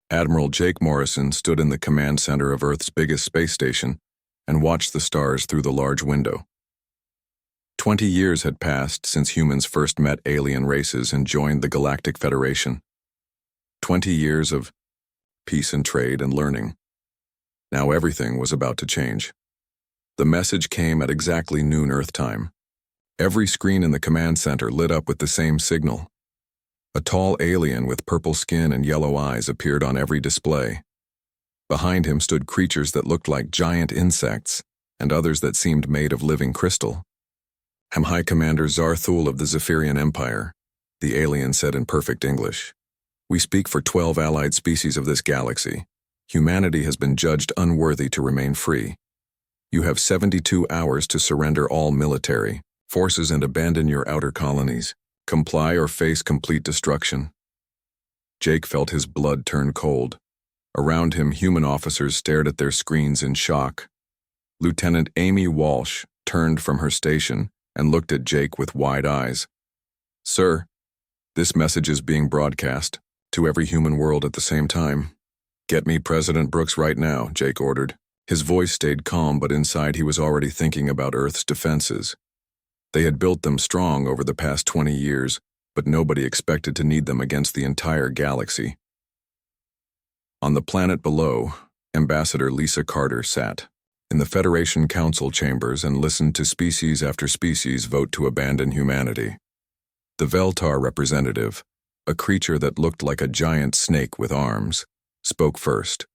Admiral Jake Morrison stood in the command center of Earth's biggest space station and watched the stars through the large window. 20 years had passed since humans first met alien races and joined the Galactic Federation. 20 years of peace and trade and learning. Now everything was about to change. The message came at exactly noon Earth time. Every screen in the command center lit up with the same signal. A tall alien with purple skin and yellow eyes appeared on every display. Behind him stood creatures that looked like giant insects, and others that seemed made of living crystal. "I'm High Commander Zarthul of the Zephyrian Empire," the alien said in perfect English. "We speak for 12 allied species of this galaxy. Humanity has been judged unworthy to remain free. You have 72 hours to surrender all military forces and abandon your outer colonies. Comply or face complete destruction." Jake felt his blood turn cold. Around him, human officers stared at their screens in shock. Lieutenant Amy Walsh turned from her station and looked at Jake with wide eyes. "Sir, this message is being broadcast to every human world at the same time." "Get me President Brooks right now," Jake ordered. His voice stayed calm, but inside he was already thinking about Earth's defenses. They had built them strong over the past 20 years, but nobody expected to need them against the entire galaxy. On the planet below, Ambassador Lisa Carter sat in the Federation Council chambers and listened to species after species vote to abandon humanity. The Veltar representative, a creature that looked like a giant snake with arms, spoke first.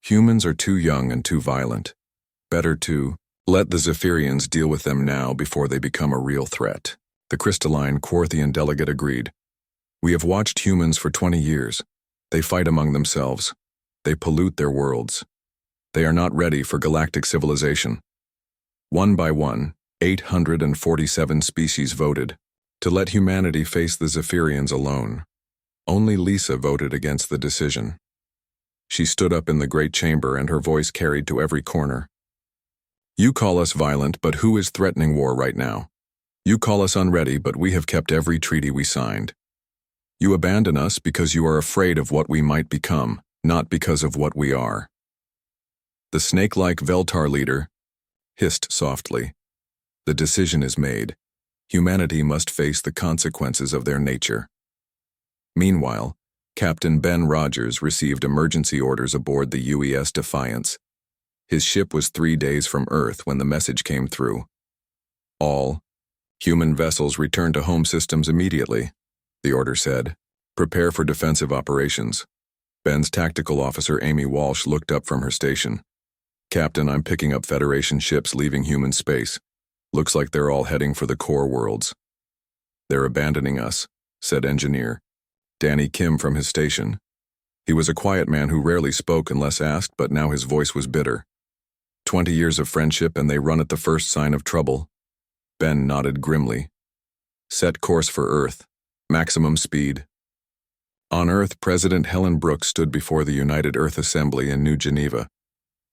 "Humans are too young and too violent. Better to let the Zephyrians deal with them now before they become a real threat." The crystalline Quarthian delegate agreed. "We have watched humans for 20 years. They fight among themselves. They pollute their worlds. They are not ready for galactic civilization." One by one, 847 species voted to let humanity face the Zephyrians alone. Only Lisa voted against the decision. She stood up in the great chamber and her voice carried to every corner. "You call us violent, but who is threatening war right now? You call us unready, but we have kept every treaty we signed. You abandon us because you are afraid of what we might become, not because of what we are." The snake-like Veltar leader hissed softly. "The decision is made. Humanity must face the consequences of their nature." Meanwhile, Captain Ben Rogers received emergency orders aboard the UES Defiance. His ship was 3 days from Earth when the message came through. "All human vessels return to home systems immediately," the order said. "Prepare for defensive operations." Ben's tactical officer Amy Walsh looked up from her station. "Captain, I'm picking up Federation ships leaving human space. Looks like they're all heading for the core worlds." "They're abandoning us," said Engineer Danny Kim from his station. He was a quiet man who rarely spoke unless asked, but now his voice was bitter. 20 years of friendship and they run at the first sign of trouble." Ben nodded grimly. "Set course for Earth. Maximum speed." On Earth, President Helen Brooks stood before the United Earth Assembly in New Geneva.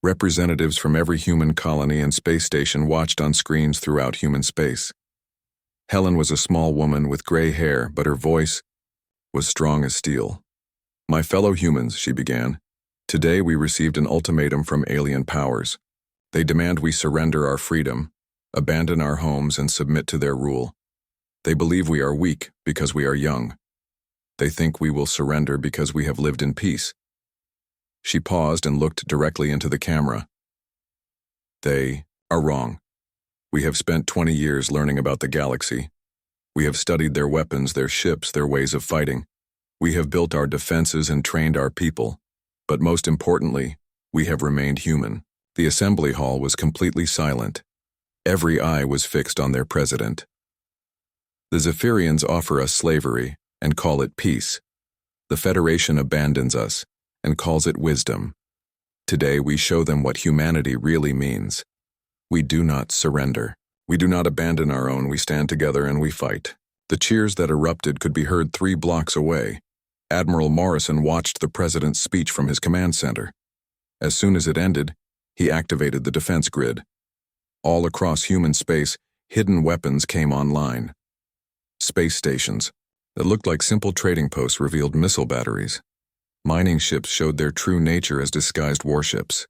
Representatives from every human colony and space station watched on screens throughout human space. Helen was a small woman with gray hair, but her voice was strong as steel. "My fellow humans," she began, "today we received an ultimatum from alien powers. They demand we surrender our freedom, abandon our homes, and submit to their rule. They believe we are weak because we are young. They think we will surrender because we have lived in peace." She paused and looked directly into the camera. "They are wrong. We have spent 20 years learning about the galaxy. We have studied their weapons, their ships, their ways of fighting. We have built our defenses and trained our people. But most importantly, we have remained human." The assembly hall was completely silent. Every eye was fixed on their president. "The Zephyrians offer us slavery and call it peace. The Federation abandons us and calls it wisdom. Today we show them what humanity really means. We do not surrender. We do not abandon our own. We stand together and we fight." The cheers that erupted could be heard 3 blocks away. Admiral Morrison watched the president's speech from his command center. As soon as it ended, he activated the defense grid. All across human space, hidden weapons came online. Space stations that looked like simple trading posts revealed missile batteries. Mining ships showed their true nature as disguised warships.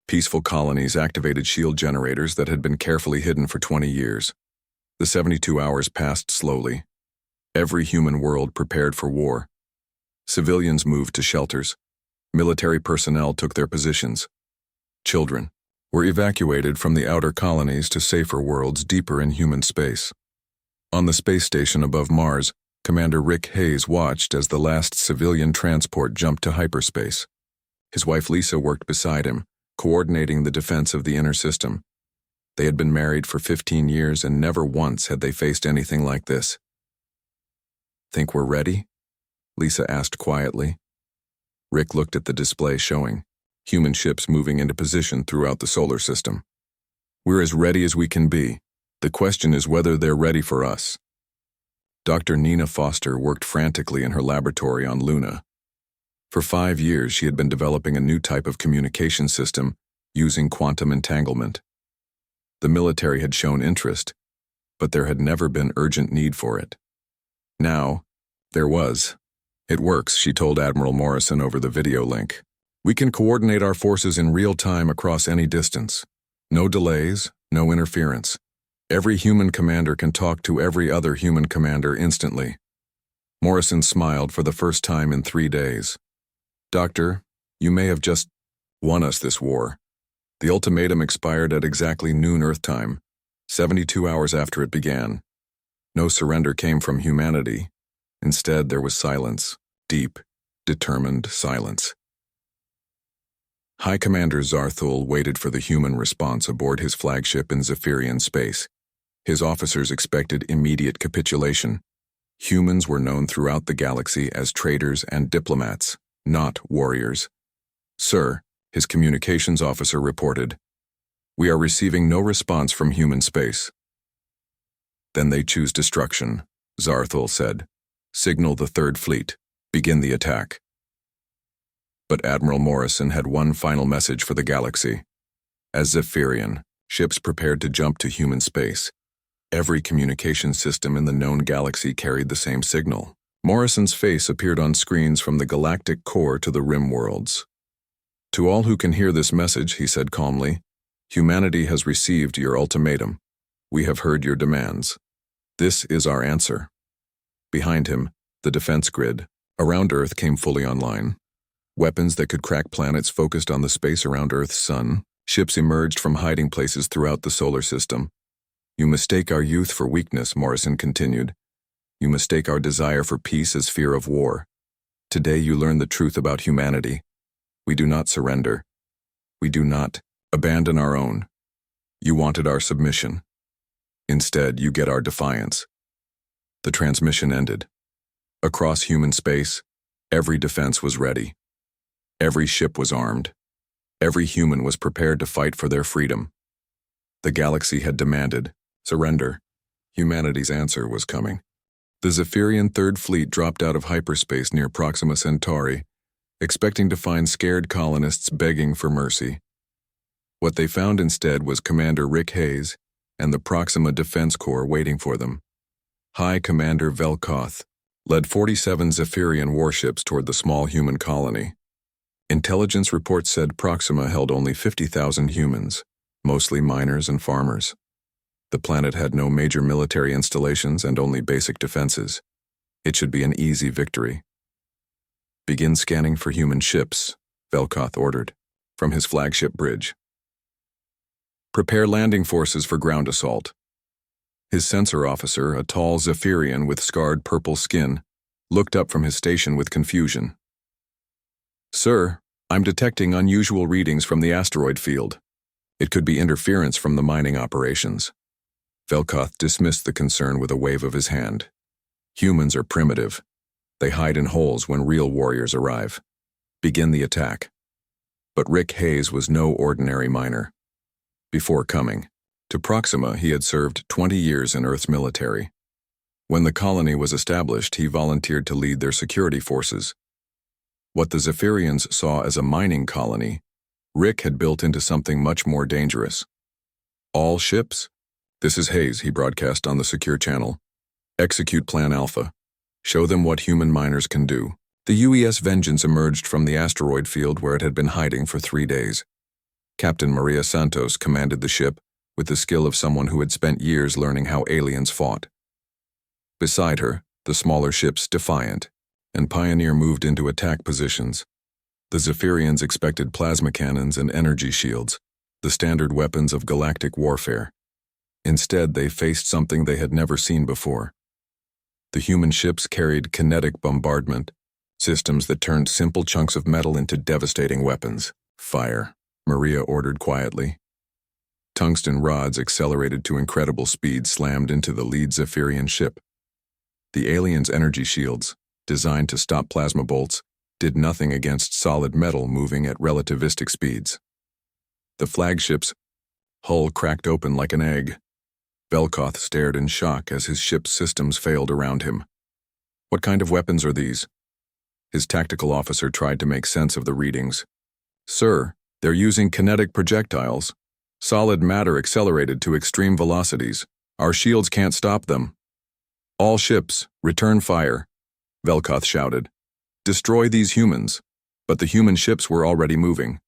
Peaceful colonies activated shield generators that had been carefully hidden for 20 years. The 72 hours passed slowly. Every human world prepared for war. Civilians moved to shelters. Military personnel took their positions. Children were evacuated from the outer colonies to safer worlds deeper in human space. On the space station above Mars, Commander Rick Hayes watched as the last civilian transport jumped to hyperspace. His wife Lisa worked beside him, coordinating the defense of the inner system. They had been married for 15 years and never once had they faced anything like this. "Think we're ready?" Lisa asked quietly. Rick looked at the display showing human ships moving into position throughout the solar system. "We're as ready as we can be. The question is whether they're ready for us." Dr. Nina Foster worked frantically in her laboratory on Luna. For 5 years, she had been developing a new type of communication system using quantum entanglement. The military had shown interest, but there had never been urgent need for it. Now, there was. "It works," she told Admiral Morrison over the video link. "We can coordinate our forces in real time across any distance. No delays, no interference. Every human commander can talk to every other human commander instantly." Morrison smiled for the first time in 3 days. "Doctor, you may have just won us this war." The ultimatum expired at exactly noon Earth time, 72 hours after it began. No surrender came from humanity. Instead, there was silence, deep, determined silence. High Commander Zarthul waited for the human response aboard his flagship in Zephyrian space. His officers expected immediate capitulation. Humans were known throughout the galaxy as traitors and diplomats, not warriors. "Sir," his communications officer reported, "we are receiving no response from human space." "Then they choose destruction," Zarthul said. "Signal the Third Fleet. Begin the attack." But Admiral Morrison had one final message for the galaxy. As Zephyrian, ships prepared to jump to human space. Every communication system in the known galaxy carried the same signal. Morrison's face appeared on screens from the galactic core to the rim worlds. "To all who can hear this message," he said calmly, "humanity has received your ultimatum. We have heard your demands. This is our answer." Behind him, the defense grid around Earth came fully online. Weapons that could crack planets focused on the space around Earth's sun. Ships emerged from hiding places throughout the solar system. "You mistake our youth for weakness," Morrison continued. "You mistake our desire for peace as fear of war. Today you learn the truth about humanity. We do not surrender. We do not abandon our own. You wanted our submission. Instead, you get our defiance." The transmission ended. Across human space, every defense was ready. Every ship was armed. Every human was prepared to fight for their freedom. The galaxy had demanded surrender. Humanity's answer was coming. The Zephyrian Third Fleet dropped out of hyperspace near Proxima Centauri, expecting to find scared colonists begging for mercy. What they found instead was Commander Rick Hayes and the Proxima Defense Corps waiting for them. High Commander Velkoth led 47 Zephyrian warships toward the small human colony. Intelligence reports said Proxima held only 50,000 humans, mostly miners and farmers. The planet had no major military installations and only basic defenses. It should be an easy victory. "Begin scanning for human ships," Velkoth ordered, from his flagship bridge. "Prepare landing forces for ground assault." His sensor officer, a tall Zephyrian with scarred purple skin, looked up from his station with confusion. "Sir, I'm detecting unusual readings from the asteroid field. It could be interference from the mining operations." Velkoth dismissed the concern with a wave of his hand. "Humans are primitive. They hide in holes when real warriors arrive. Begin the attack." But Rick Hayes was no ordinary miner. Before coming to Proxima, he had served 20 years in Earth's military. When the colony was established, he volunteered to lead their security forces. What the Zephyrians saw as a mining colony, Rick had built into something much more dangerous. "All ships? This is Hayes," he broadcast on the secure channel. "Execute Plan Alpha. Show them what human miners can do. The UES Vengeance emerged from the asteroid field where it had been hiding for 3 days. Captain Maria Santos commanded the ship with the skill of someone who had spent years learning how aliens fought. Beside her, the smaller ships Defiant and Pioneer moved into attack positions. The Zephyrians expected plasma cannons and energy shields, the standard weapons of galactic warfare. Instead, they faced something they had never seen before. The human ships carried kinetic bombardment, systems that turned simple chunks of metal into devastating weapons. Fire, Maria ordered quietly. Tungsten rods accelerated to incredible speed slammed into the lead Zephyrian ship. The aliens' energy shields, designed to stop plasma bolts, did nothing against solid metal moving at relativistic speeds. The flagship's hull cracked open like an egg. Velkoth stared in shock as his ship's systems failed around him. What kind of weapons are these? His tactical officer tried to make sense of the readings. Sir, they're using kinetic projectiles. Solid matter accelerated to extreme velocities. Our shields can't stop them. All ships, return fire, Velkoth shouted. Destroy these humans. But the human ships were already moving.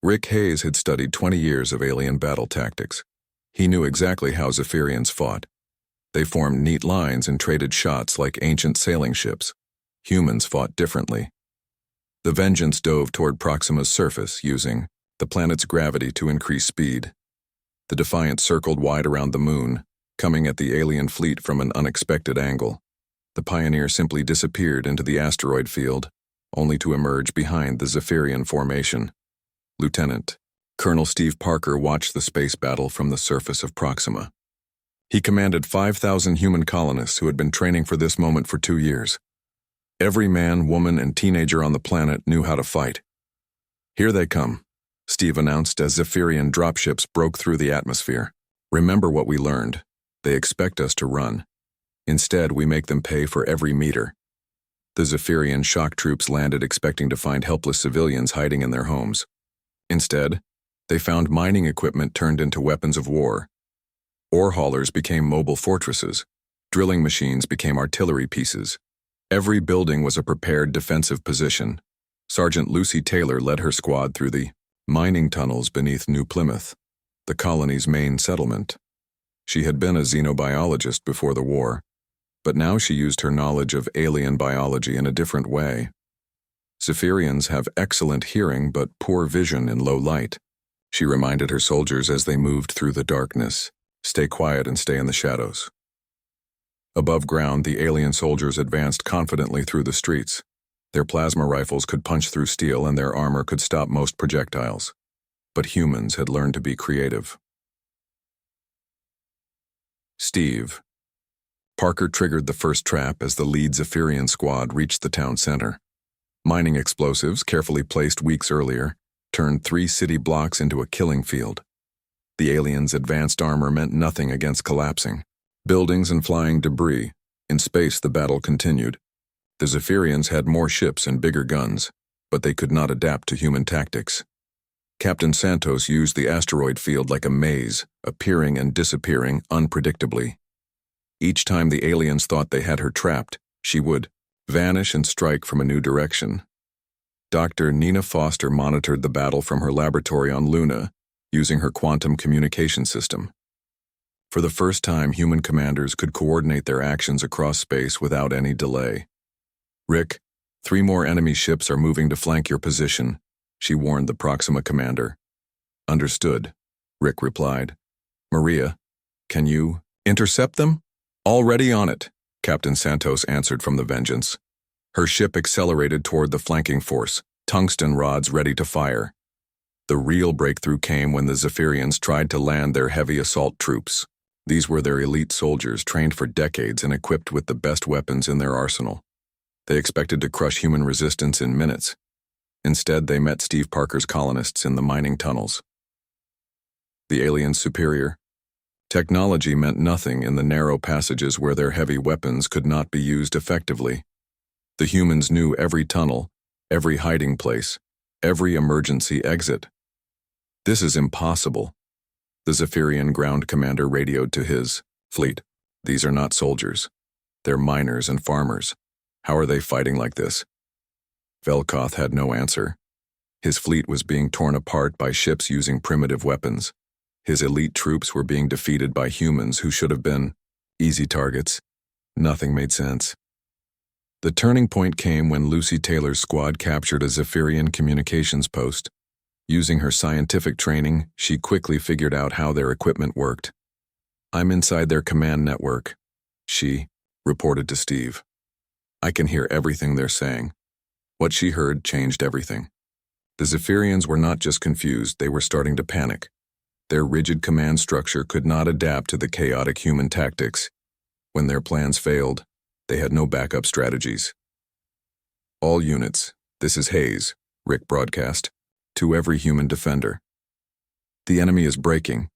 Rick Hayes had studied 20 years of alien battle tactics. He knew exactly how Zephyrians fought. They formed neat lines and traded shots like ancient sailing ships. Humans fought differently. The Vengeance dove toward Proxima's surface, using the planet's gravity to increase speed. The Defiant circled wide around the moon, coming at the alien fleet from an unexpected angle. The Pioneer simply disappeared into the asteroid field, only to emerge behind the Zephyrian formation. Lieutenant Colonel Steve Parker watched the space battle from the surface of Proxima. He commanded 5,000 human colonists who had been training for this moment for 2 years. Every man, woman, and teenager on the planet knew how to fight. Here they come, Steve announced as Zephyrian dropships broke through the atmosphere. Remember what we learned. They expect us to run. Instead, we make them pay for every meter. The Zephyrian shock troops landed expecting to find helpless civilians hiding in their homes. Instead, they found mining equipment turned into weapons of war. Ore haulers became mobile fortresses. Drilling machines became artillery pieces. Every building was a prepared defensive position. Sergeant Lucy Taylor led her squad through the mining tunnels beneath New Plymouth, the colony's main settlement. She had been a xenobiologist before the war, but now she used her knowledge of alien biology in a different way. Zephyrians have excellent hearing but poor vision in low light. She reminded her soldiers as they moved through the darkness, stay quiet and stay in the shadows. Above ground, the alien soldiers advanced confidently through the streets. Their plasma rifles could punch through steel and their armor could stop most projectiles. But humans had learned to be creative. Steve. Parker triggered the first trap as the lead Zephyrian squad reached the town center. Mining explosives, carefully placed weeks earlier, turned 3 city blocks into a killing field. The aliens' advanced armor meant nothing against collapsing. Buildings and flying debris. In space, the battle continued. The Zephyrians had more ships and bigger guns, but they could not adapt to human tactics. Captain Santos used the asteroid field like a maze, appearing and disappearing unpredictably. Each time the aliens thought they had her trapped, she would vanish and strike from a new direction. Dr. Nina Foster monitored the battle from her laboratory on Luna, using her quantum communication system. For the first time, human commanders could coordinate their actions across space without any delay. Rick, 3 more enemy ships are moving to flank your position, she warned the Proxima commander. Understood, Rick replied. Maria, can you intercept them? Already on it, Captain Santos answered from the Vengeance. Her ship accelerated toward the flanking force, tungsten rods ready to fire. The real breakthrough came when the Zephyrians tried to land their heavy assault troops. These were their elite soldiers trained for decades and equipped with the best weapons in their arsenal. They expected to crush human resistance in minutes. Instead, they met Steve Parker's colonists in the mining tunnels. The aliens' superior technology meant nothing in the narrow passages where their heavy weapons could not be used effectively. The humans knew every tunnel, every hiding place, every emergency exit. This is impossible. The Zephyrian ground commander radioed to his fleet. These are not soldiers. They're miners and farmers. How are they fighting like this? Velkoth had no answer. His fleet was being torn apart by ships using primitive weapons. His elite troops were being defeated by humans who should have been easy targets. Nothing made sense. The turning point came when Lucy Taylor's squad captured a Zephyrian communications post. Using her scientific training, she quickly figured out how their equipment worked. "I'm inside their command network," she reported to Steve. "I can hear everything they're saying." What she heard changed everything. The Zephyrians were not just confused, they were starting to panic. Their rigid command structure could not adapt to the chaotic human tactics. When their plans failed, they had no backup strategies. "All units, this is Hayes," Rick broadcast, "to every human defender. The enemy is breaking.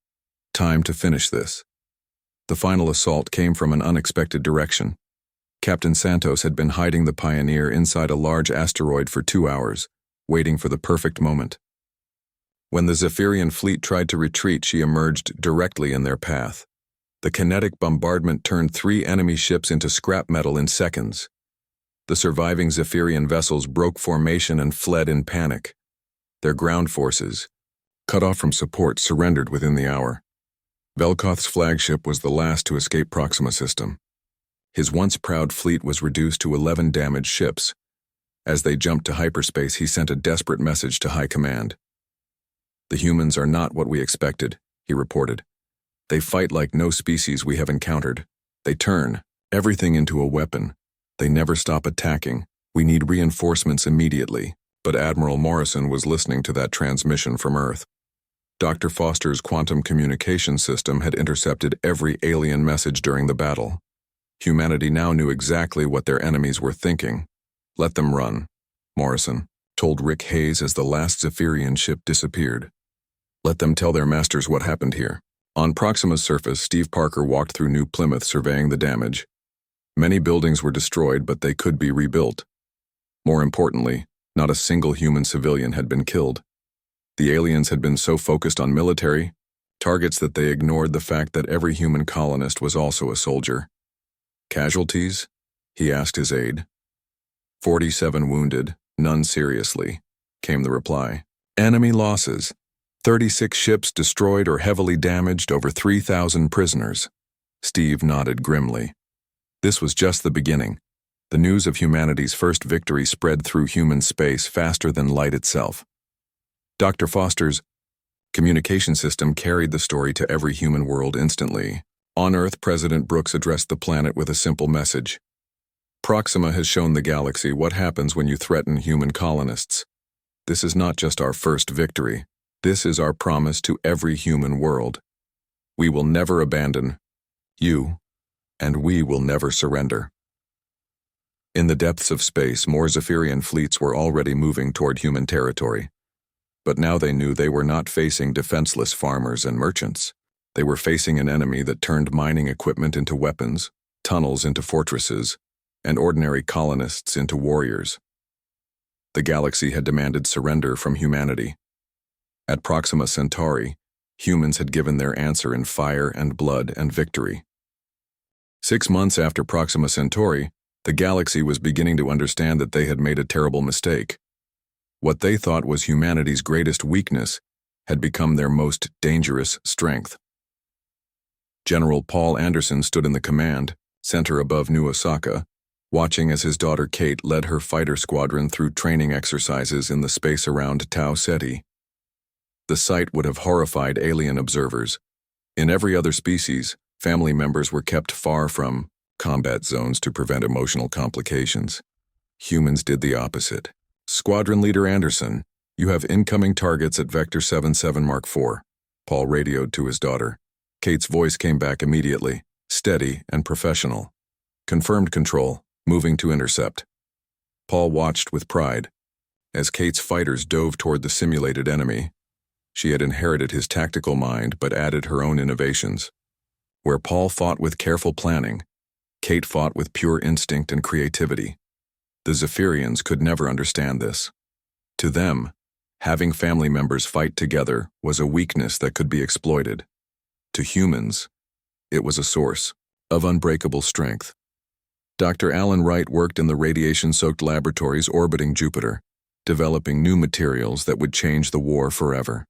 Time to finish this." The final assault came from an unexpected direction. Captain Santos had been hiding the Pioneer inside a large asteroid for 2 hours, waiting for the perfect moment. When the Zephyrian fleet tried to retreat, she emerged directly in their path. The kinetic bombardment turned 3 enemy ships into scrap metal in seconds. The surviving Zephyrian vessels broke formation and fled in panic. Their ground forces, cut off from support, surrendered within the hour. Velkoth's flagship was the last to escape Proxima system. His once proud fleet was reduced to 11 damaged ships. As they jumped to hyperspace, he sent a desperate message to High Command. "The humans are not what we expected," he reported. "They fight like no species we have encountered. They turn everything into a weapon. They never stop attacking. We need reinforcements immediately." But Admiral Morrison was listening to that transmission from Earth. Dr. Foster's quantum communication system had intercepted every alien message during the battle. Humanity now knew exactly what their enemies were thinking. "Let them run," Morrison told Rick Hayes as the last Zephyrian ship disappeared. "Let them tell their masters what happened here." On Proxima's surface, Steve Parker walked through New Plymouth surveying the damage. Many buildings were destroyed, but they could be rebuilt. More importantly, not a single human civilian had been killed. The aliens had been so focused on military targets that they ignored the fact that every human colonist was also a soldier. "Casualties?" he asked his aide. 47 wounded, none seriously," came the reply. "Enemy losses: 36 ships destroyed or heavily damaged, over 3,000 prisoners." Steve nodded grimly. This was just the beginning. The news of humanity's first victory spread through human space faster than light itself. Dr. Foster's communication system carried the story to every human world instantly. On Earth, President Brooks addressed the planet with a simple message. "Proxima has shown the galaxy what happens when you threaten human colonists. This is not just our first victory. This is our promise to every human world. We will never abandon you, and we will never surrender." In the depths of space, more Zephyrian fleets were already moving toward human territory. But now they knew they were not facing defenseless farmers and merchants. They were facing an enemy that turned mining equipment into weapons, tunnels into fortresses, and ordinary colonists into warriors. The galaxy had demanded surrender from humanity. At Proxima Centauri, humans had given their answer in fire and blood and victory. 6 months after Proxima Centauri, the galaxy was beginning to understand that they had made a terrible mistake. What they thought was humanity's greatest weakness had become their most dangerous strength. General Paul Anderson stood in the command center above New Osaka, watching as his daughter Kate led her fighter squadron through training exercises in the space around Tau Ceti. The sight would have horrified alien observers. In every other species, family members were kept far from combat zones to prevent emotional complications. Humans did the opposite. "Squadron Leader Anderson, you have incoming targets at Vector 77 Mark IV, Paul radioed to his daughter. Kate's voice came back immediately, steady and professional. "Confirmed control, moving to intercept." Paul watched with pride as Kate's fighters dove toward the simulated enemy. She had inherited his tactical mind but added her own innovations. Where Paul fought with careful planning, Kate fought with pure instinct and creativity. The Zephyrians could never understand this. To them, having family members fight together was a weakness that could be exploited. To humans, it was a source of unbreakable strength. Dr. Alan Wright worked in the radiation-soaked laboratories orbiting Jupiter, developing new materials that would change the war forever.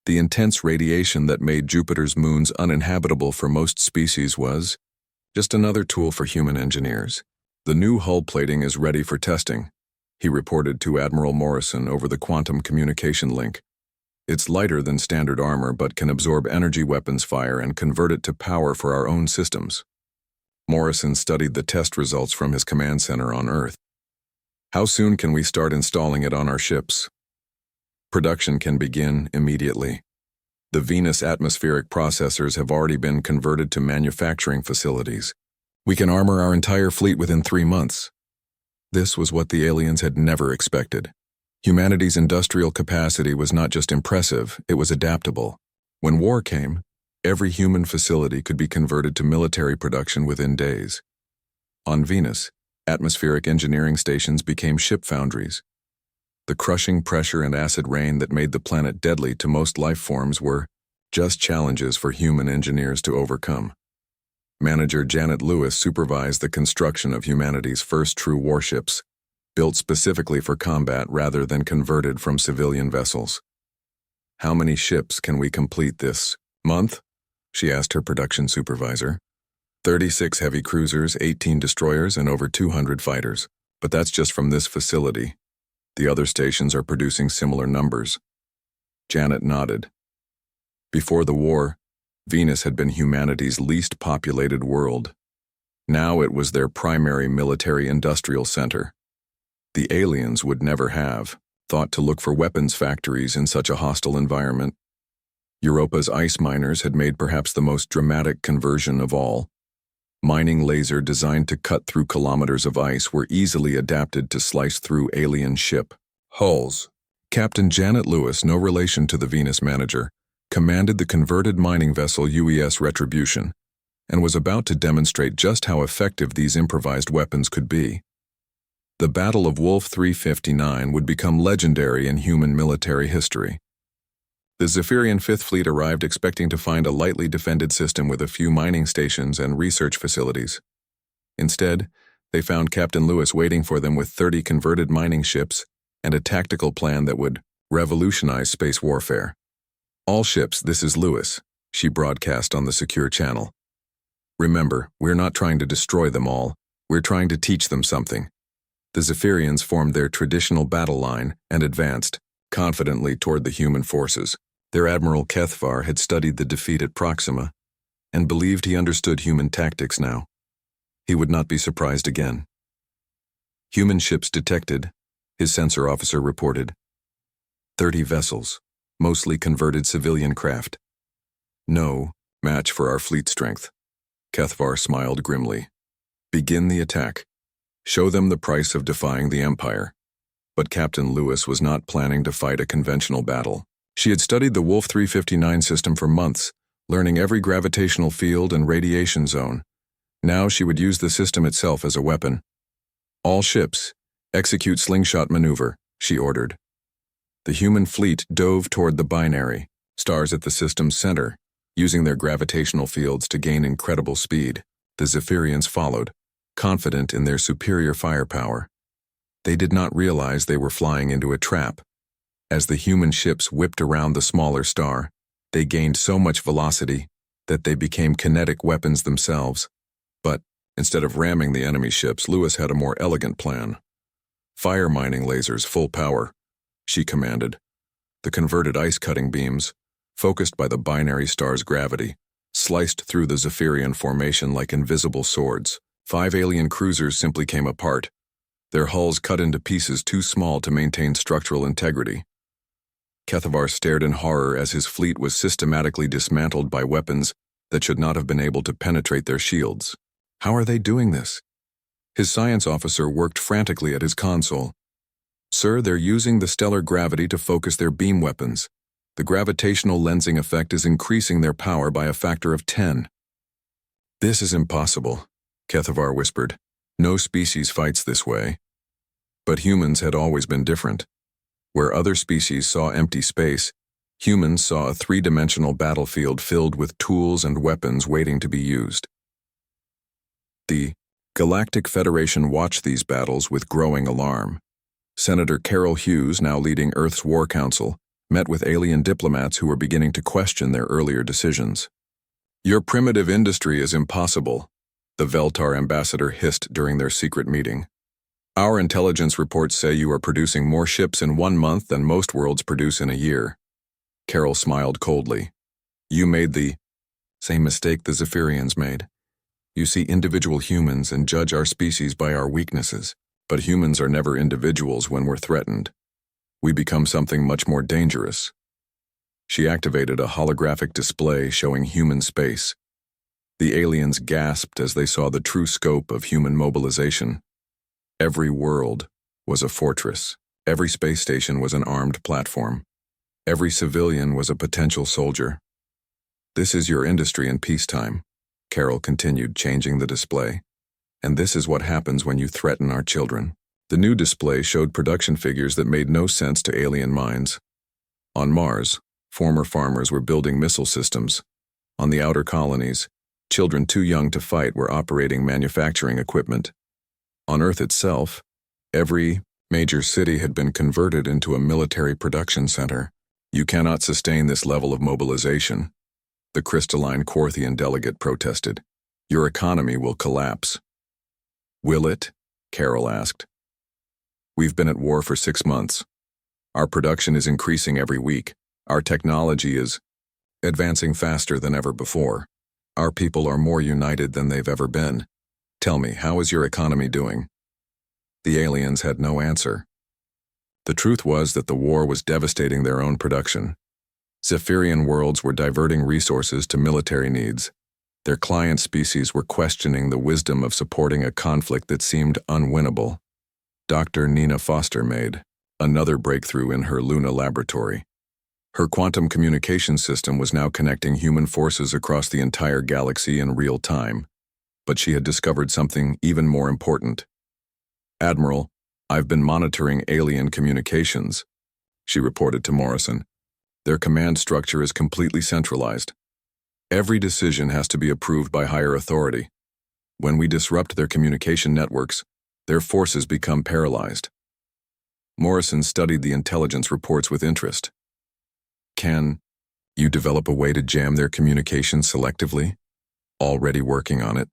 The intense radiation that made Jupiter's moons uninhabitable for most species was just another tool for human engineers. "The new hull plating is ready for testing," he reported to Admiral Morrison over the quantum communication link. "It's lighter than standard armor but can absorb energy weapons fire and convert it to power for our own systems." Morrison studied the test results from his command center on Earth. "How soon can we start installing it on our ships?" "Production can begin immediately. The Venus atmospheric processors have already been converted to manufacturing facilities. We can armor our entire fleet within 3 months." This was what the aliens had never expected. Humanity's industrial capacity was not just impressive, it was adaptable. When war came, every human facility could be converted to military production within days. On Venus, atmospheric engineering stations became ship foundries. The crushing pressure and acid rain that made the planet deadly to most life forms were just challenges for human engineers to overcome. Manager Janet Lewis supervised the construction of humanity's first true warships, built specifically for combat rather than converted from civilian vessels. "How many ships can we complete this month?" she asked her production supervisor. 36 heavy cruisers, 18 destroyers, and over 200 fighters. But that's just from this facility. The other stations are producing similar numbers. Janet nodded. Before the war, Venus had been humanity's least populated world. Now it was their primary military-industrial center. The aliens would never have thought to look for weapons factories in such a hostile environment. Europa's ice miners had made perhaps the most dramatic conversion of all. Mining laser designed to cut through kilometers of ice were easily adapted to slice through alien ship hulls. Captain Janet Lewis, no relation to the Venus manager, commanded the converted mining vessel UES Retribution and was about to demonstrate just how effective these improvised weapons could be. The Battle of Wolf 359 would become legendary in human military history. The Zephyrian Fifth Fleet arrived expecting to find a lightly defended system with a few mining stations and research facilities. Instead, they found Captain Lewis waiting for them with 30 converted mining ships and a tactical plan that would revolutionize space warfare. "All ships, this is Lewis," she broadcast on the secure channel. "Remember, we're not trying to destroy them all, we're trying to teach them something." The Zephyrians formed their traditional battle line and advanced confidently toward the human forces. Their Admiral Kethvar had studied the defeat at Proxima and believed he understood human tactics now. He would not be surprised again. "Human ships detected," his sensor officer reported. 30 vessels, mostly converted civilian craft. "No match for our fleet strength." Kethvar smiled grimly. "Begin the attack. Show them the price of defying the Empire." But Captain Lewis was not planning to fight a conventional battle. She had studied the Wolf 359 system for months, learning every gravitational field and radiation zone. Now she would use the system itself as a weapon. "All ships, execute slingshot maneuver," she ordered. The human fleet dove toward the binary, stars at the system's center, using their gravitational fields to gain incredible speed. The Zephyrians followed, confident in their superior firepower. They did not realize they were flying into a trap. As the human ships whipped around the smaller star, they gained so much velocity that they became kinetic weapons themselves. But instead of ramming the enemy ships, Lewis had a more elegant plan. "Fire mining lasers full power," she commanded. The converted ice-cutting beams, focused by the binary star's gravity, sliced through the Zephyrian formation like invisible swords. 5 alien cruisers simply came apart, their hulls cut into pieces too small to maintain structural integrity. Kethvar stared in horror as his fleet was systematically dismantled by weapons that should not have been able to penetrate their shields. How are they doing this? His science officer worked frantically at his console. "Sir, they're using the stellar gravity to focus their beam weapons. The gravitational lensing effect is increasing their power by a factor of 10. "This is impossible," Kethvar whispered. "No species fights this way." But humans had always been different. Where other species saw empty space, humans saw a 3-dimensional battlefield filled with tools and weapons waiting to be used. The Galactic Federation watched these battles with growing alarm. Senator Carol Hughes, now leading Earth's War Council, met with alien diplomats who were beginning to question their earlier decisions. "Your primitive industry is impossible," the Veltar ambassador hissed during their secret meeting. "Our intelligence reports say you are producing more ships in 1 month than most worlds produce in a year." Carol smiled coldly. "You made the same mistake the Zephyrians made. You see individual humans and judge our species by our weaknesses, but humans are never individuals when we're threatened. We become something much more dangerous." She activated a holographic display showing human space. The aliens gasped as they saw the true scope of human mobilization. Every world was a fortress. Every space station was an armed platform. Every civilian was a potential soldier. "This is your industry in peacetime," Carol continued, changing the display. "And this is what happens when you threaten our children." The new display showed production figures that made no sense to alien minds. On Mars, former farmers were building missile systems. On the outer colonies, children too young to fight were operating manufacturing equipment. On Earth itself, every major city had been converted into a military production center. "You cannot sustain this level of mobilization," the crystalline Quarthian delegate protested. "Your economy will collapse." "Will it?" Carol asked. "We've been at war for 6 months. Our production is increasing every week. Our technology is advancing faster than ever before. Our people are more united than they've ever been. Tell me, how is your economy doing?" The aliens had no answer. The truth was that the war was devastating their own production. Zephyrian worlds were diverting resources to military needs. Their client species were questioning the wisdom of supporting a conflict that seemed unwinnable. Dr. Nina Foster made another breakthrough in her Luna laboratory. Her quantum communication system was now connecting human forces across the entire galaxy in real time. But she had discovered something even more important. "Admiral, I've been monitoring alien communications," she reported to Morrison. "Their command structure is completely centralized. Every decision has to be approved by higher authority. When we disrupt their communication networks, their forces become paralyzed." Morrison studied the intelligence reports with interest. "Can you develop a way to jam their communications selectively?" "Already working on it.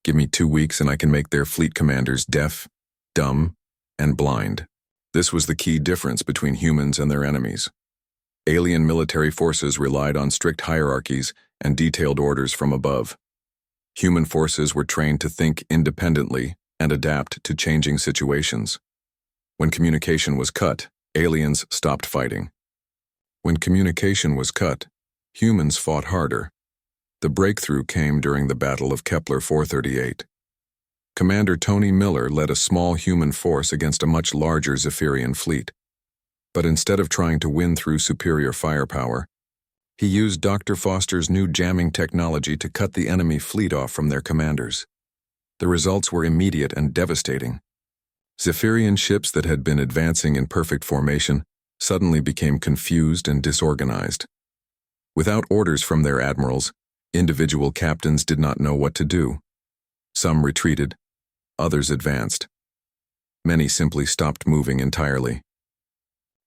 Give me 2 weeks and I can make their fleet commanders deaf, dumb, and blind." This was the key difference between humans and their enemies. Alien military forces relied on strict hierarchies and detailed orders from above. Human forces were trained to think independently and adapt to changing situations. When communication was cut, aliens stopped fighting. When communication was cut, humans fought harder. The breakthrough came during the Battle of Kepler 438. Commander Tony Miller led a small human force against a much larger Zephyrian fleet. But instead of trying to win through superior firepower, he used Dr. Foster's new jamming technology to cut the enemy fleet off from their commanders. The results were immediate and devastating. Zephyrian ships that had been advancing in perfect formation suddenly became confused and disorganized. Without orders from their admirals, individual captains did not know what to do. Some retreated, others advanced. Many simply stopped moving entirely.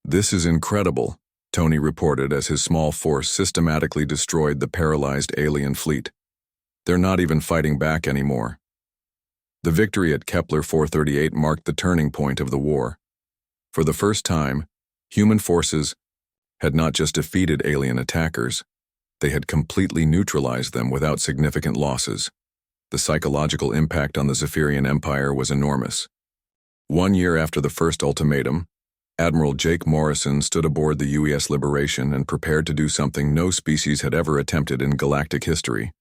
"This is incredible," Tony reported as his small force systematically destroyed the paralyzed alien fleet. "They're not even fighting back anymore." The victory at Kepler 438 marked the turning point of the war. For the first time, human forces had not just defeated alien attackers, they had completely neutralized them without significant losses. The psychological impact on the Zephyrian Empire was enormous. 1 year after the first ultimatum, Admiral Jake Morrison stood aboard the UES Liberation and prepared to do something no species had ever attempted in galactic history.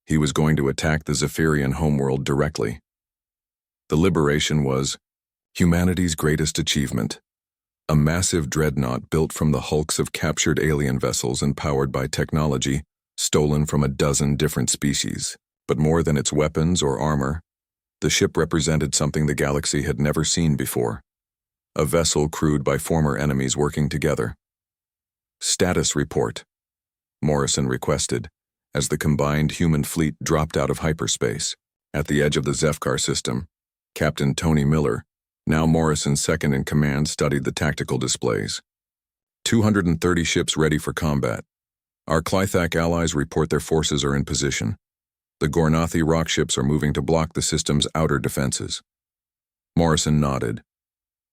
He was going to attack the Zephyrian homeworld directly. The Liberation was humanity's greatest achievement. A massive dreadnought built from the hulks of captured alien vessels and powered by technology stolen from a dozen different species. But more than its weapons or armor, the ship represented something the galaxy had never seen before. A vessel crewed by former enemies working together. "Status report," Morrison requested, as the combined human fleet dropped out of hyperspace. At the edge of the Zefkar system, Captain Tony Miller, now Morrison's second-in-command, studied the tactical displays. 230 ships ready for combat. Our Clythak allies report their forces are in position. The Gornathi rock ships are moving to block the system's outer defenses. Morrison nodded.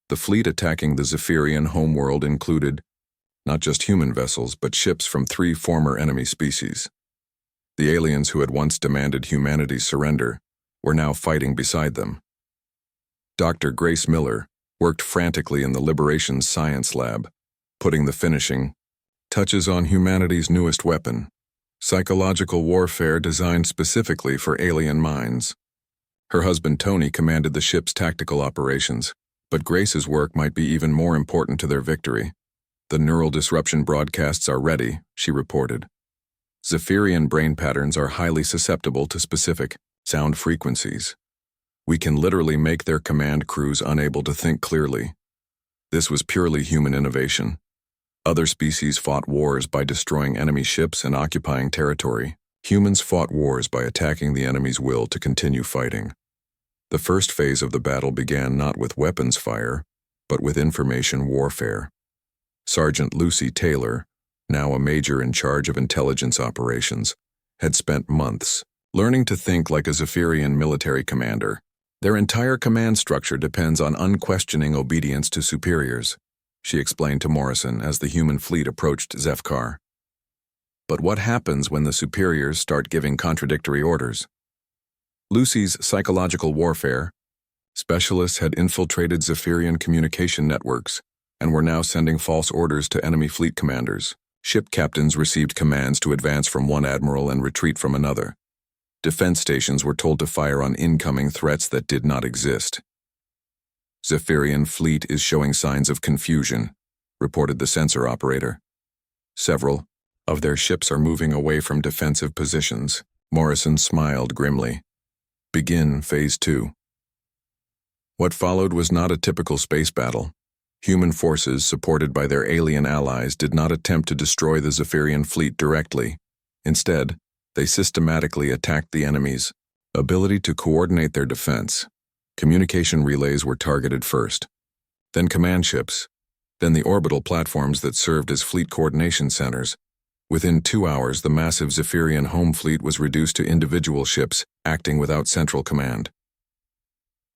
The fleet attacking the Zephyrian homeworld included not just human vessels, but ships from 3 former enemy species. The aliens who had once demanded humanity's surrender were now fighting beside them. Dr. Grace Miller worked frantically in the Liberation Science Lab, putting the finishing touches on humanity's newest weapon, psychological warfare designed specifically for alien minds. Her husband Tony commanded the ship's tactical operations, but Grace's work might be even more important to their victory. The neural disruption broadcasts are ready, she reported. Zephyrian brain patterns are highly susceptible to specific sound frequencies. We can literally make their command crews unable to think clearly. This was purely human innovation. Other species fought wars by destroying enemy ships and occupying territory. Humans fought wars by attacking the enemy's will to continue fighting. The first phase of the battle began not with weapons fire, but with information warfare. Sergeant Lucy Taylor, now a major in charge of intelligence operations, had spent months learning to think like a Zephyrian military commander. Their entire command structure depends on unquestioning obedience to superiors, she explained to Morrison as the human fleet approached Zefkar. But what happens when the superiors start giving contradictory orders? Lucy's psychological warfare specialists had infiltrated Zephyrian communication networks and were now sending false orders to enemy fleet commanders. Ship captains received commands to advance from one admiral and retreat from another. Defense stations were told to fire on incoming threats that did not exist. Zephyrian fleet is showing signs of confusion, reported the sensor operator. Several of their ships are moving away from defensive positions. Morrison smiled grimly. Begin Phase 2. What followed was not a typical space battle. Human forces, supported by their alien allies, did not attempt to destroy the Zephyrian fleet directly. Instead, they systematically attacked the enemy's ability to coordinate their defense. Communication relays were targeted first, then command ships, then the orbital platforms that served as fleet coordination centers. Within 2 hours, the massive Zephyrian home fleet was reduced to individual ships acting without central command.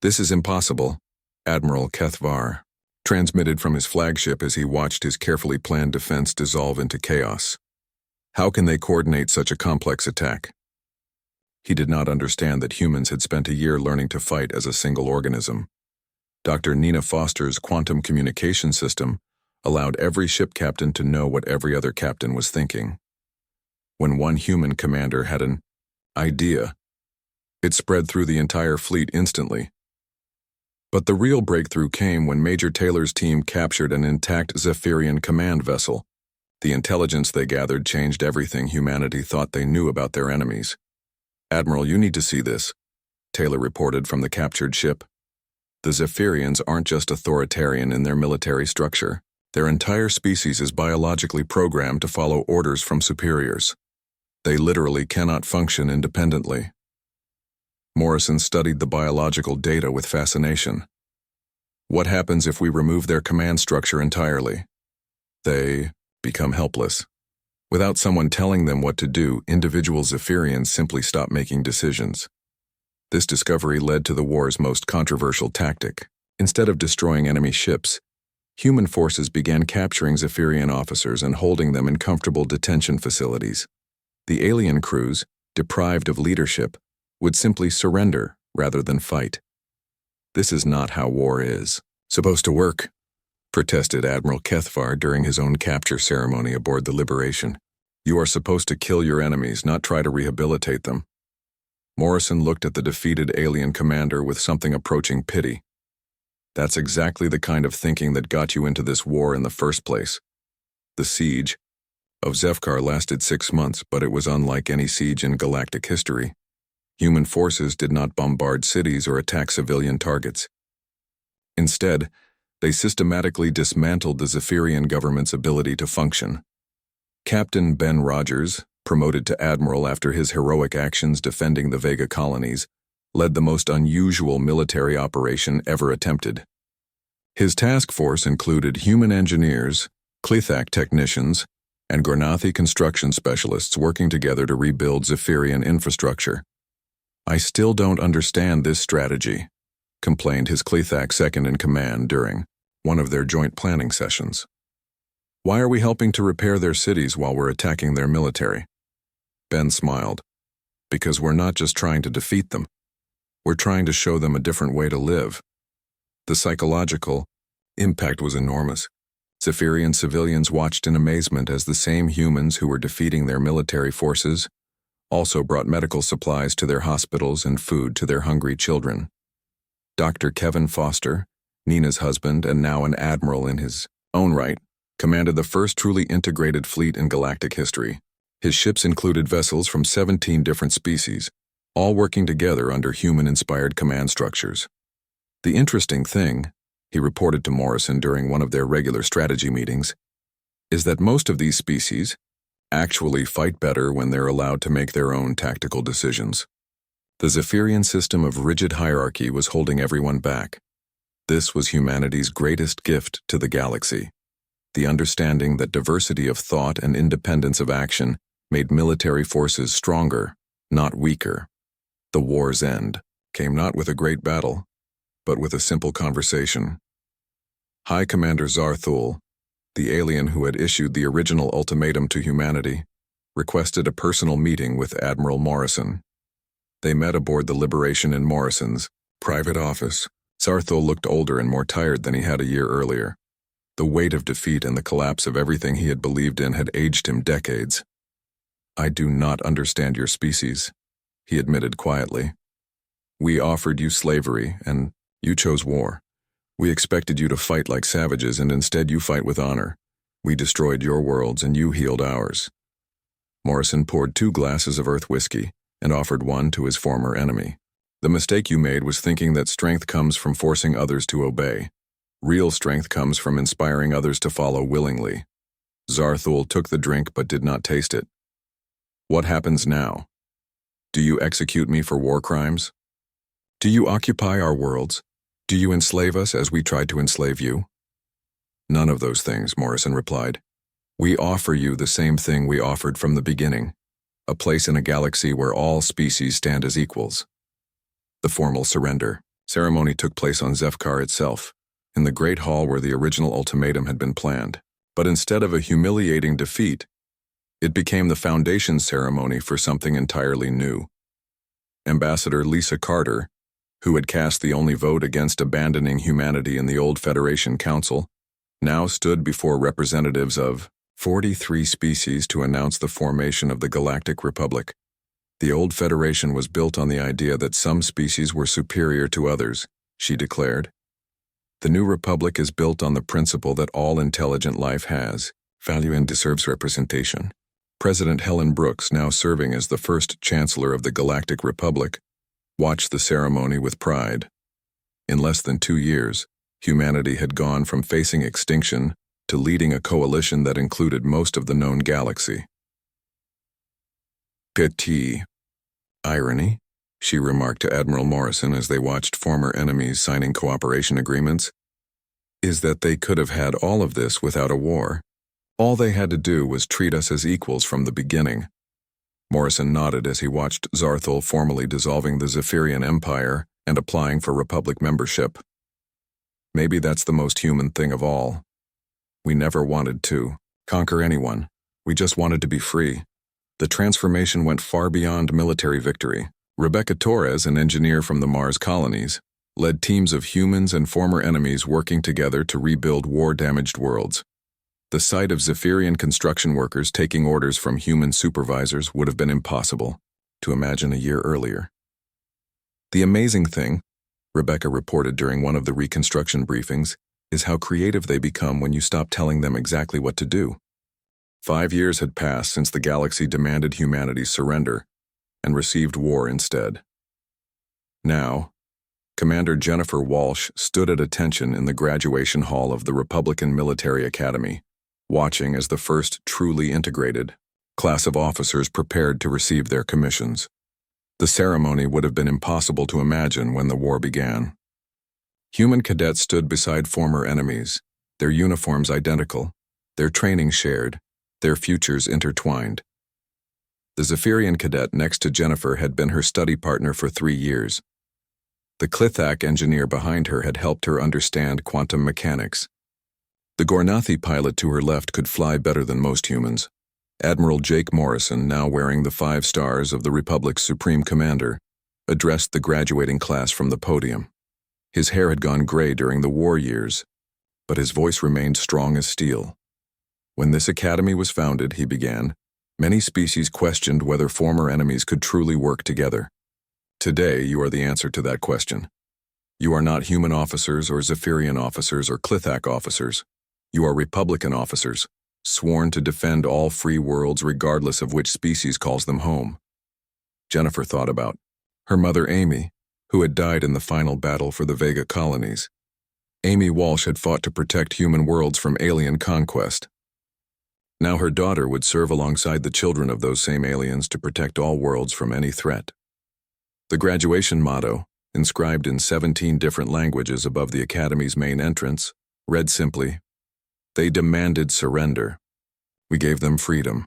"This is impossible," Admiral Kethvar transmitted from his flagship as he watched his carefully planned defense dissolve into chaos. How can they coordinate such a complex attack? He did not understand that humans had spent a year learning to fight as a single organism. Dr. Nina Foster's quantum communication system allowed every ship captain to know what every other captain was thinking. When one human commander had an idea, it spread through the entire fleet instantly. But the real breakthrough came when Major Taylor's team captured an intact Zephyrian command vessel. The intelligence they gathered changed everything humanity thought they knew about their enemies. "Admiral, you need to see this," Taylor reported from the captured ship. "The Zephyrians aren't just authoritarian in their military structure. Their entire species is biologically programmed to follow orders from superiors. They literally cannot function independently." Morrison studied the biological data with fascination. What happens if we remove their command structure entirely? They become helpless. Without someone telling them what to do, individual Zephyrians simply stop making decisions. This discovery led to the war's most controversial tactic. Instead of destroying enemy ships, human forces began capturing Zephyrian officers and holding them in comfortable detention facilities. The alien crews, deprived of leadership, would simply surrender rather than fight. "This is not how war is supposed to work," protested Admiral Kethvar during his own capture ceremony aboard the Liberation. "You are supposed to kill your enemies, not try to rehabilitate them." Morrison looked at the defeated alien commander with something approaching pity. "That's exactly the kind of thinking that got you into this war in the first place." The siege of Zefkar lasted 6 months, but it was unlike any siege in galactic history. Human forces did not bombard cities or attack civilian targets. Instead, they systematically dismantled the Zephyrian government's ability to function. Captain Ben Rogers, promoted to admiral after his heroic actions defending the Vega colonies, led the most unusual military operation ever attempted. His task force included human engineers, Klithak technicians, and Gornathi construction specialists working together to rebuild Zephyrian infrastructure. "I still don't understand this strategy," complained his Klithak second-in-command during one of their joint planning sessions. "Why are we helping to repair their cities while we're attacking their military?" Ben smiled. "Because we're not just trying to defeat them. We're trying to show them a different way to live." The psychological impact was enormous. Zephyrian civilians watched in amazement as the same humans who were defeating their military forces also brought medical supplies to their hospitals and food to their hungry children. Dr. Kevin Foster, Nina's husband and now an admiral in his own right, commanded the first truly integrated fleet in galactic history. His ships included vessels from 17 different species, all working together under human-inspired command structures. "The interesting thing," he reported to Morrison during one of their regular strategy meetings, "is that most of these species actually fight better when they're allowed to make their own tactical decisions." The Zephyrian system of rigid hierarchy was holding everyone back. This was humanity's greatest gift to the galaxy. The understanding that diversity of thought and independence of action made military forces stronger, not weaker. The war's end came not with a great battle, but with a simple conversation. High Commander Zarthul, the alien who had issued the original ultimatum to humanity, requested a personal meeting with Admiral Morrison. They met aboard the Liberation in Morrison's private office. Zarthul looked older and more tired than he had a year earlier. The weight of defeat and the collapse of everything he had believed in had aged him decades. "I do not understand your species," he admitted quietly. "We offered you slavery, and you chose war. We expected you to fight like savages, and instead you fight with honor. We destroyed your worlds, and you healed ours." Morrison poured 2 glasses of Earth whiskey and offered one to his former enemy. "The mistake you made was thinking that strength comes from forcing others to obey. Real strength comes from inspiring others to follow willingly." Zarthul took the drink but did not taste it. "What happens now? Do you execute me for war crimes? Do you occupy our worlds? Do you enslave us as we tried to enslave you?" "None of those things," Morrison replied. "We offer you the same thing we offered from the beginning, a place in a galaxy where all species stand as equals." The formal surrender ceremony took place on Zefkar itself, in the great hall where the original ultimatum had been planned. But instead of a humiliating defeat, it became the foundation ceremony for something entirely new. Ambassador Lisa Carter, who had cast the only vote against abandoning humanity in the old Federation Council, now stood before representatives of 43 species to announce the formation of the Galactic Republic. The old Federation was built on the idea that some species were superior to others, she declared. The new republic is built on the principle that all intelligent life has value and deserves representation. President Helen Brooks, now serving as the first Chancellor of the Galactic Republic, watched the ceremony with pride. In less than 2 years, humanity had gone from facing extinction to leading a coalition that included most of the known galaxy. "Petit irony," she remarked to Admiral Morrison as they watched former enemies signing cooperation agreements, "is that they could have had all of this without a war. All they had to do was treat us as equals from the beginning." Morrison nodded as he watched Zarthul formally dissolving the Zephyrian Empire and applying for Republic membership. "Maybe that's the most human thing of all. We never wanted to conquer anyone. We just wanted to be free." The transformation went far beyond military victory. Rebecca Torres, an engineer from the Mars colonies, led teams of humans and former enemies working together to rebuild war-damaged worlds. The sight of Zephyrian construction workers taking orders from human supervisors would have been impossible to imagine a year earlier. "The amazing thing," Rebecca reported during one of the reconstruction briefings, "is how creative they become when you stop telling them exactly what to do." 5 years had passed since the galaxy demanded humanity's surrender and received war instead. Now, Commander Jennifer Walsh stood at attention in the graduation hall of the Republican Military Academy, watching as the first truly integrated class of officers prepared to receive their commissions. The ceremony would have been impossible to imagine when the war began. Human cadets stood beside former enemies, their uniforms identical, their training shared, their futures intertwined. The Zephyrian cadet next to Jennifer had been her study partner for 3 years. The Klithak engineer behind her had helped her understand quantum mechanics. The Gornathi pilot to her left could fly better than most humans. Admiral Jake Morrison, now wearing the 5 stars of the Republic's Supreme Commander, addressed the graduating class from the podium. His hair had gone gray during the war years, but his voice remained strong as steel. When this academy was founded, he began, many species questioned whether former enemies could truly work together. Today, you are the answer to that question. You are not human officers or Zephyrian officers or Klithak officers. You are Republican officers, sworn to defend all free worlds regardless of which species calls them home. Jennifer thought about her mother Amy, who had died in the final battle for the Vega colonies. Amy Walsh had fought to protect human worlds from alien conquest. Now her daughter would serve alongside the children of those same aliens to protect all worlds from any threat. The graduation motto, inscribed in 17 different languages above the Academy's main entrance, read simply, "They demanded surrender. We gave them freedom."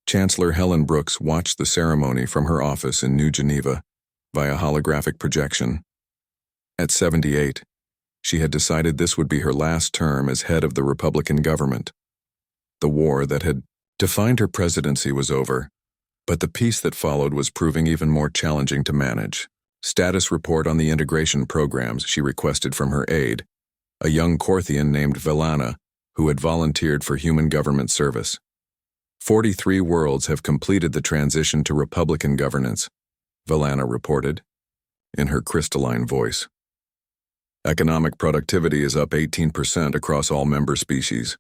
Chancellor Helen Brooks watched the ceremony from her office in New Geneva via holographic projection. At 78, she had decided this would be her last term as head of the Republican government. The war that had defined her presidency was over, but the peace that followed was proving even more challenging to manage. Status report on the integration programs she requested from her aide, a young Korthian named Velana, who had volunteered for human government service. 43 worlds have completed the transition to Republican governance, Velana reported, in her crystalline voice. Economic productivity is up 18% across all member species.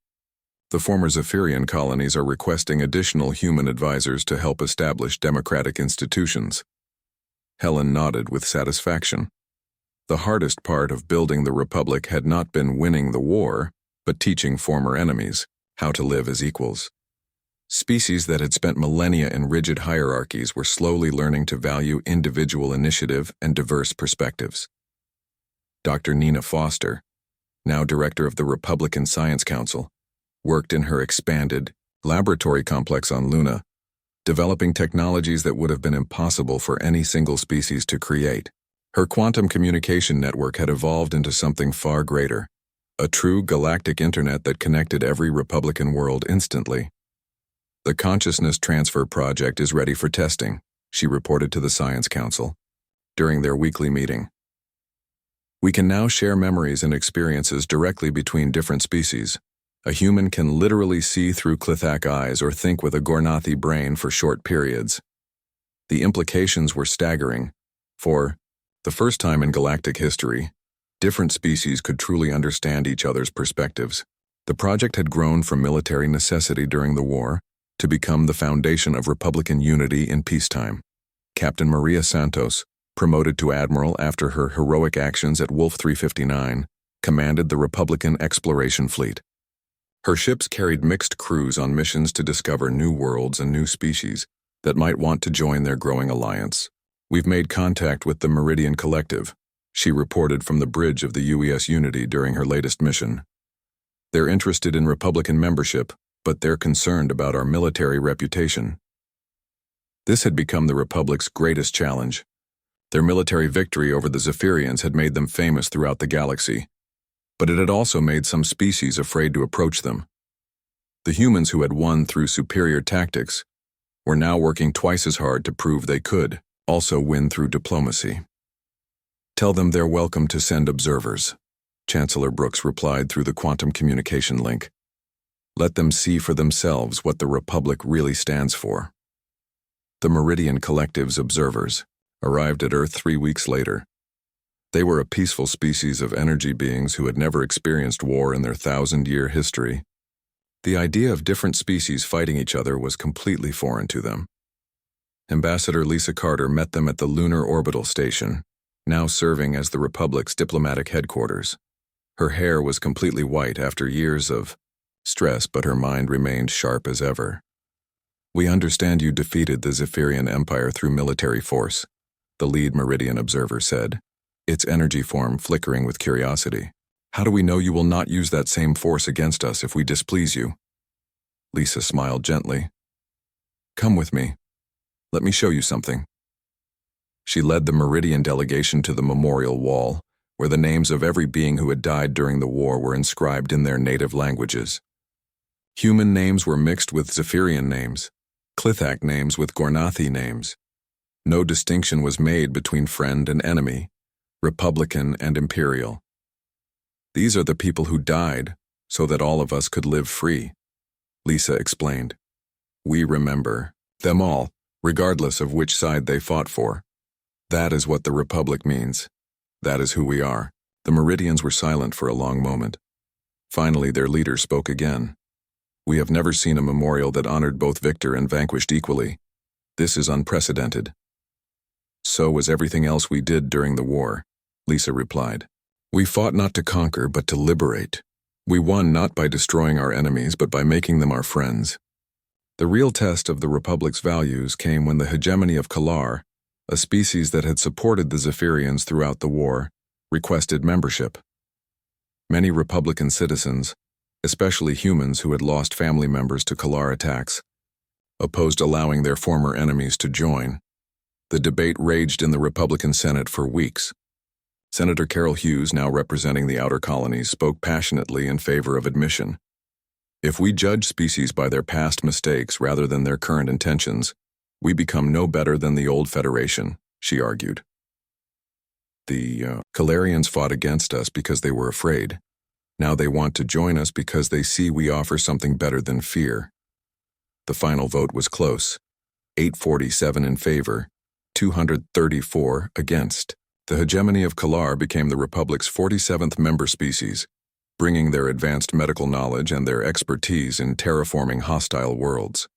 The former Zephyrian colonies are requesting additional human advisors to help establish democratic institutions. Helen nodded with satisfaction. The hardest part of building the Republic had not been winning the war, but teaching former enemies how to live as equals. Species that had spent millennia in rigid hierarchies were slowly learning to value individual initiative and diverse perspectives. Dr. Nina Foster, now director of the Republican Science Council, worked in her expanded laboratory complex on Luna, developing technologies that would have been impossible for any single species to create. Her quantum communication network had evolved into something far greater, a true galactic internet that connected every Republican world instantly. The Consciousness Transfer Project is ready for testing, she reported to the Science Council during their weekly meeting. We can now share memories and experiences directly between different species. A human can literally see through Klithak eyes or think with a Gornathi brain for short periods. The implications were staggering. For the first time in galactic history, different species could truly understand each other's perspectives. The project had grown from military necessity during the war to become the foundation of Republican unity in peacetime. Captain Maria Santos, promoted to admiral after her heroic actions at Wolf 359, commanded the Republican exploration fleet. Her ships carried mixed crews on missions to discover new worlds and new species that might want to join their growing alliance. "We've made contact with the Meridian Collective," she reported from the bridge of the UES Unity during her latest mission. "They're interested in Republican membership, but they're concerned about our military reputation." This had become the Republic's greatest challenge. Their military victory over the Zephyrians had made them famous throughout the galaxy, but it had also made some species afraid to approach them. The humans who had won through superior tactics were now working twice as hard to prove they could also win through diplomacy. "Tell them they're welcome to send observers," Chancellor Brooks replied through the quantum communication link. "Let them see for themselves what the Republic really stands for." The Meridian Collective's observers arrived at Earth 3 weeks later. They were a peaceful species of energy beings who had never experienced war in their 1,000-year history. The idea of different species fighting each other was completely foreign to them. Ambassador Lisa Carter met them at the Lunar Orbital Station, now serving as the Republic's diplomatic headquarters. Her hair was completely white after years of stress, but her mind remained sharp as ever. We understand you defeated the Zephyrian Empire through military force, the lead Meridian observer said, its energy form flickering with curiosity. How do we know you will not use that same force against us if we displease you? Lisa smiled gently. Come with me. Let me show you something. She led the Meridian delegation to the memorial wall, where the names of every being who had died during the war were inscribed in their native languages. Human names were mixed with Zephyrian names, Clithak names with Gornathi names. No distinction was made between friend and enemy, Republican and Imperial. These are the people who died so that all of us could live free, Lisa explained. We remember them all, regardless of which side they fought for. That is what the Republic means. That is who we are. The Meridians were silent for a long moment. Finally, their leader spoke again. We have never seen a memorial that honored both victor and vanquished equally. This is unprecedented. So was everything else we did during the war, Lisa replied. We fought not to conquer, but to liberate. We won not by destroying our enemies, but by making them our friends. The real test of the Republic's values came when the hegemony of Kalar, a species that had supported the Zephyrians throughout the war, requested membership. Many Republican citizens, especially humans who had lost family members to Kalar attacks, opposed allowing their former enemies to join. The debate raged in the Republican Senate for weeks. Senator Carol Hughes, now representing the outer colonies, spoke passionately in favor of admission. If we judge species by their past mistakes rather than their current intentions, we become no better than the old Federation, she argued. The Kalarians fought against us because they were afraid. Now they want to join us because they see we offer something better than fear. The final vote was close, 847 in favor, 234 against. The hegemony of Kalar became the Republic's 47th member species, bringing their advanced medical knowledge and their expertise in terraforming hostile worlds.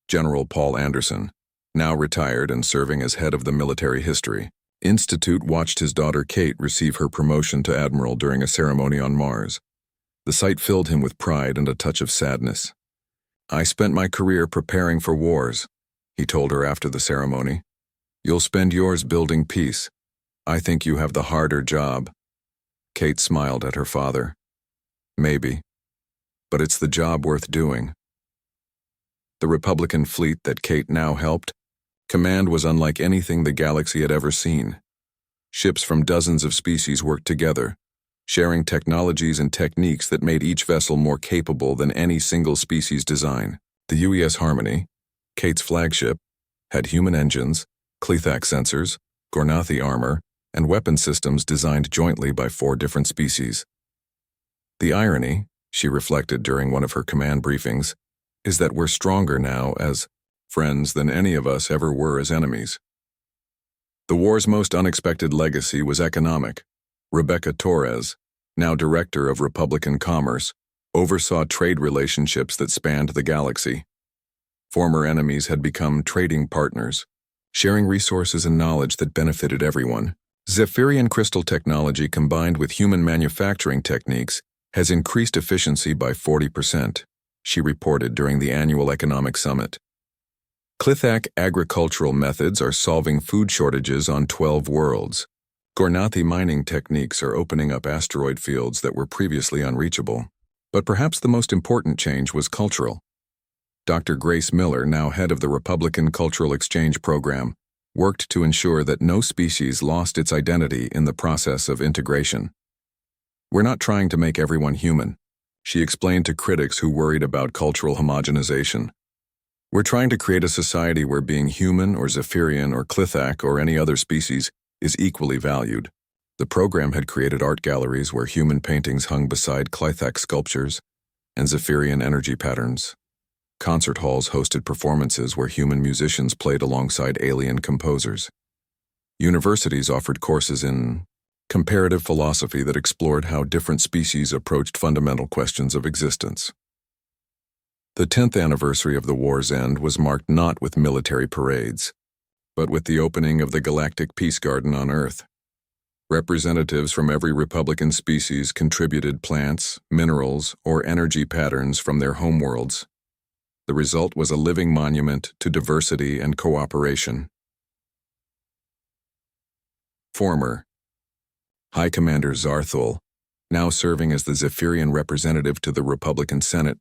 General Paul Anderson, now retired and serving as head of the Military History Institute, watched his daughter Kate receive her promotion to admiral during a ceremony on Mars. The sight filled him with pride and a touch of sadness. I spent my career preparing for wars, he told her after the ceremony. You'll spend yours building peace. I think you have the harder job. Kate smiled at her father. Maybe, but it's the job worth doing. The Republican fleet that Kate now helped, command was unlike anything the galaxy had ever seen. Ships from dozens of species worked together, sharing technologies and techniques that made each vessel more capable than any single species design. The UES Harmony, Kate's flagship, had human engines, Clithak sensors, Gornathi armor, and weapon systems designed jointly by 4 different species. The irony, she reflected during one of her command briefings, is that we're stronger now as friends than any of us ever were as enemies. The war's most unexpected legacy was economic. Rebecca Torres, now director of Republican Commerce, oversaw trade relationships that spanned the galaxy. Former enemies had become trading partners, sharing resources and knowledge that benefited everyone. Zephyrian crystal technology combined with human manufacturing techniques has increased efficiency by 40%, she reported during the annual economic summit. Clithak agricultural methods are solving food shortages on 12 worlds. Gornathi mining techniques are opening up asteroid fields that were previously unreachable. But perhaps the most important change was cultural. Dr. Grace Miller, now head of the Republican Cultural Exchange Program, worked to ensure that no species lost its identity in the process of integration. We're not trying to make everyone human, she explained to critics who worried about cultural homogenization. We're trying to create a society where being human or Zephyrian or Clithak or any other species is equally valued. The program had created art galleries where human paintings hung beside Clithak sculptures and Zephyrian energy patterns. Concert halls hosted performances where human musicians played alongside alien composers. Universities offered courses in comparative philosophy that explored how different species approached fundamental questions of existence. The 10th anniversary of the war's end was marked not with military parades, but with the opening of the Galactic Peace Garden on Earth. Representatives from every Republican species contributed plants, minerals, or energy patterns from their homeworlds. The result was a living monument to diversity and cooperation. Former High Commander Zarthul, now serving as the Zephyrian representative to the Republican Senate,